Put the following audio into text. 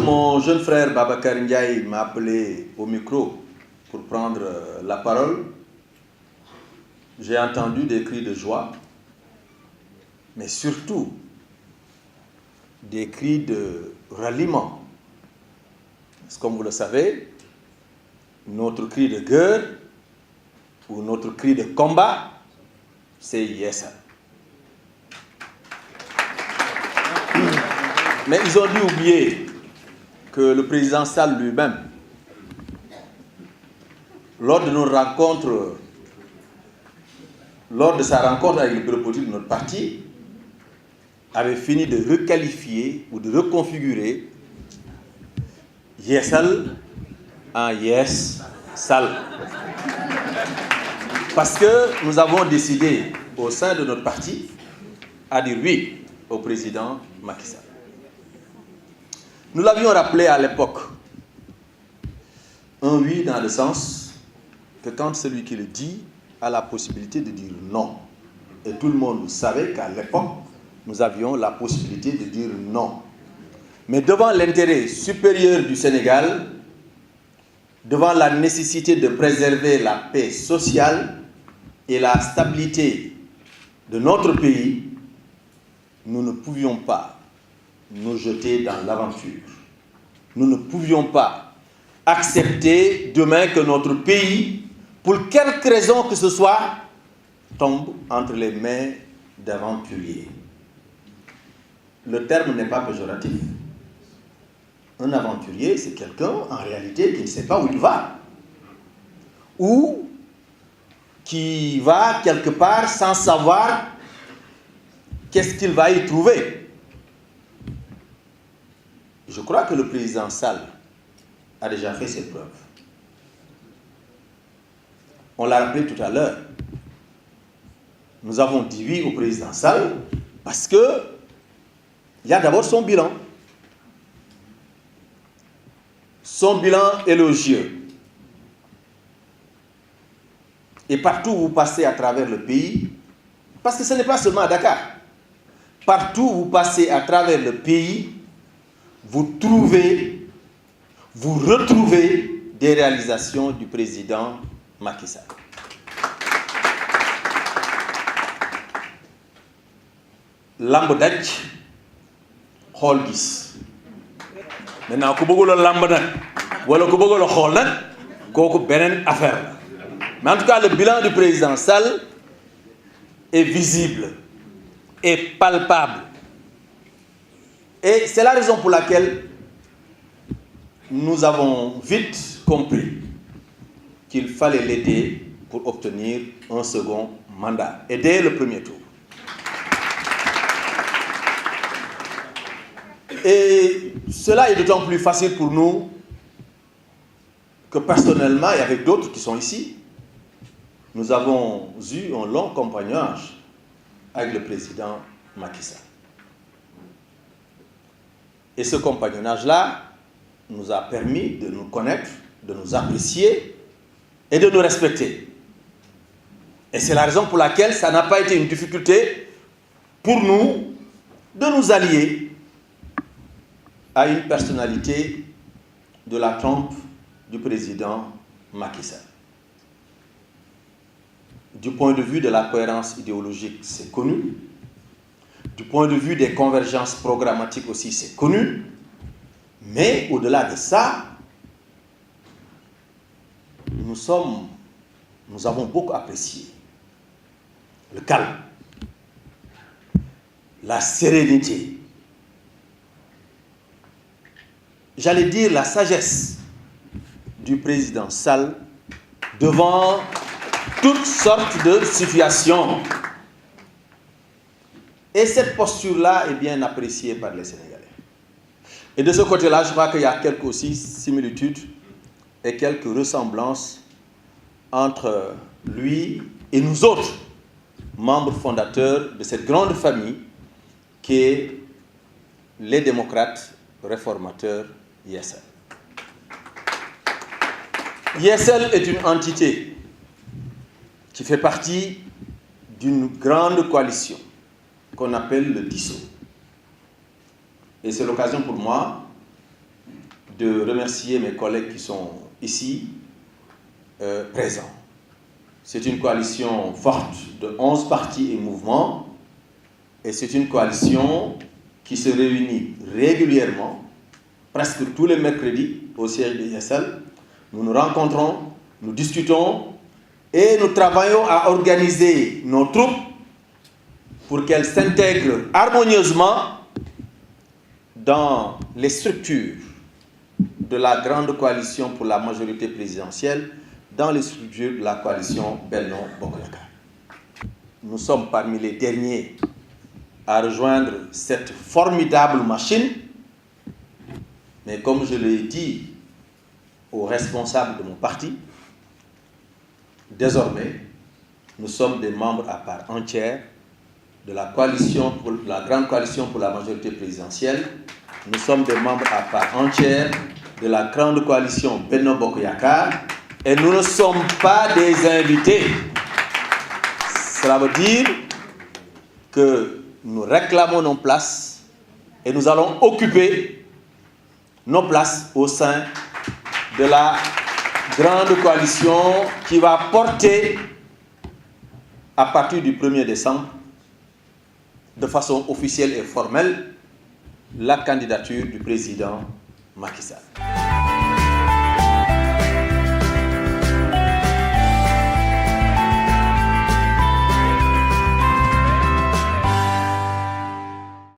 mon jeune frère Babacar Ndiaye m'a appelé au micro pour prendre la parole, j'ai entendu des cris de joie, mais surtout des cris de ralliement. Parce que comme vous le savez, notre cri de guerre ou notre cri de combat, c'est Yeesal. Mais ils ont dû oublier que le président Sall lui-même, lors de sa rencontre avec le bureau politique de notre parti, avait fini de requalifier ou de reconfigurer Yeesal en Yes Sall. Parce que nous avons décidé au sein de notre parti à dire oui au président Macky Sall. Nous l'avions rappelé à l'époque, un oui dans le sens que quand celui qui le dit a la possibilité de dire non. Et tout le monde savait qu'à l'époque, nous avions la possibilité de dire non. Mais devant l'intérêt supérieur du Sénégal, devant la nécessité de préserver la paix sociale et la stabilité de notre pays, nous ne pouvions pas nous jeter dans l'aventure. Nous ne pouvions pas accepter demain que notre pays, pour quelque raison que ce soit, tombe entre les mains d'aventuriers. Le terme n'est pas péjoratif. Un aventurier, c'est quelqu'un, en réalité, qui ne sait pas où il va. Ou qui va quelque part sans savoir qu'est-ce qu'il va y trouver. Je crois que le président Sall a déjà fait ses preuves. On l'a rappelé tout à l'heure. Nous avons dit oui au président Sall parce que il y a d'abord son bilan. Son bilan élogieux. Et partout où vous passez à travers le pays, parce que ce n'est pas seulement à Dakar, partout où vous passez à travers le pays, vous retrouvez des réalisations du président Macky Sall. Lamb daj xool gis maintenant ku bëggul a lamb nag wala ku bëggul a xool nag kooku beneen affaire la mais en tout cas le bilan du président Sall est visible et palpable. Et c'est la raison pour laquelle nous avons vite compris qu'il fallait l'aider pour obtenir un second mandat, et dès le premier tour. Et cela est d'autant plus facile pour nous que personnellement, et avec d'autres qui sont ici, nous avons eu un long compagnonnage avec le président Macky Sall. Et ce compagnonnage-là nous a permis de nous connaître, de nous apprécier et de nous respecter. Et c'est la raison pour laquelle ça n'a pas été une difficulté pour nous de nous allier à une personnalité de la trempe du président Macky Sall. Du point de vue de la cohérence idéologique, c'est connu. Du point de vue des convergences programmatiques aussi, c'est connu. Mais au-delà de ça, nous avons beaucoup apprécié le calme, la sérénité, j'allais dire la sagesse du président Sall devant toutes sortes de situations. Et cette posture-là est bien appréciée par les Sénégalais. Et de ce côté-là, je crois qu'il y a quelques aussi similitudes et quelques ressemblances entre lui et nous autres, membres fondateurs de cette grande famille qui est les démocrates réformateurs Yeesal. Yeesal est une entité qui fait partie d'une grande coalition qu'on appelle le DISO. Et c'est l'occasion pour moi de remercier mes collègues qui sont ici présents. C'est une coalition forte de 11 partis et mouvements, et c'est une coalition qui se réunit régulièrement, presque tous les mercredis au siège de l'ISL. Nous nous rencontrons, nous discutons et nous travaillons à organiser nos troupes pour qu'elles s'intègrent harmonieusement dans les structures de la grande coalition pour la majorité présidentielle, dans les structures de la coalition Benno Bokk Yakaar. Nous sommes parmi les derniers à rejoindre cette formidable machine, mais comme je l'ai dit aux responsables de mon parti, désormais, nous sommes des membres à part entière de la coalition, pour la grande coalition pour la majorité présidentielle. Nous sommes des membres à part entière de la grande coalition Benno Bokk Yakaar, et nous ne sommes pas des invités. Cela veut dire que nous réclamons nos places et nous allons occuper nos places au sein de la grande coalition qui va porter à partir du 1er décembre de façon officielle et formelle la candidature du président Macky Sall.